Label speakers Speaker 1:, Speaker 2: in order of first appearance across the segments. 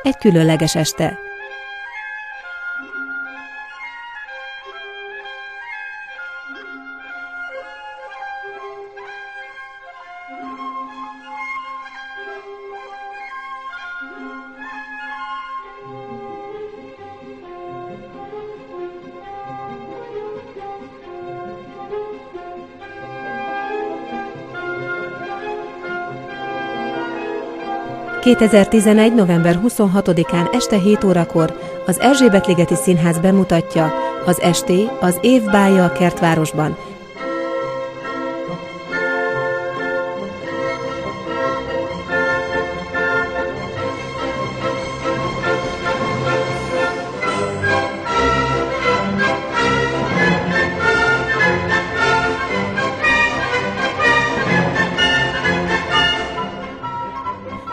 Speaker 1: Egy különleges este. ...2011. november 26-án este 7 órakor az Erzsébet-ligeti Színház bemutatja az Esté, az év bája a Kertvárosban.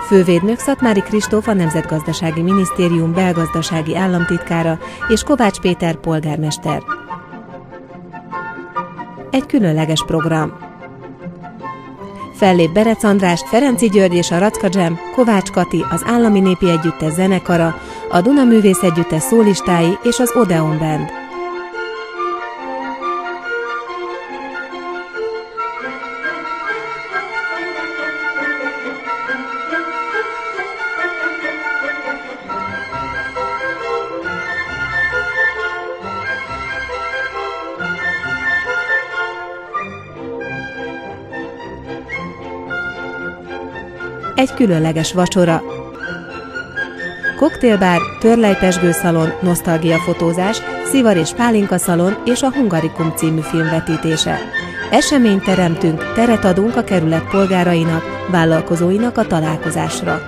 Speaker 1: Fővédnök Szatmári Kristóf, a Nemzetgazdasági Minisztérium belgazdasági államtitkára és Kovács Péter polgármester. Egy különleges program. Fellép Berec András, Ferenczy György és a Racka Jam, Kovács Kati, az Állami Népi Együttes zenekara, a Duna Művész Együttes szólistái és az Odeon Band. Egy különleges vacsora. Koktélbár, törlejpezsgőszalon, nosztalgiafotózás, szivar és pálinka szalon és a Hungarikum című film vetítése. Eseményt teremtünk, teret adunk a kerület polgárainak, vállalkozóinak a találkozásra.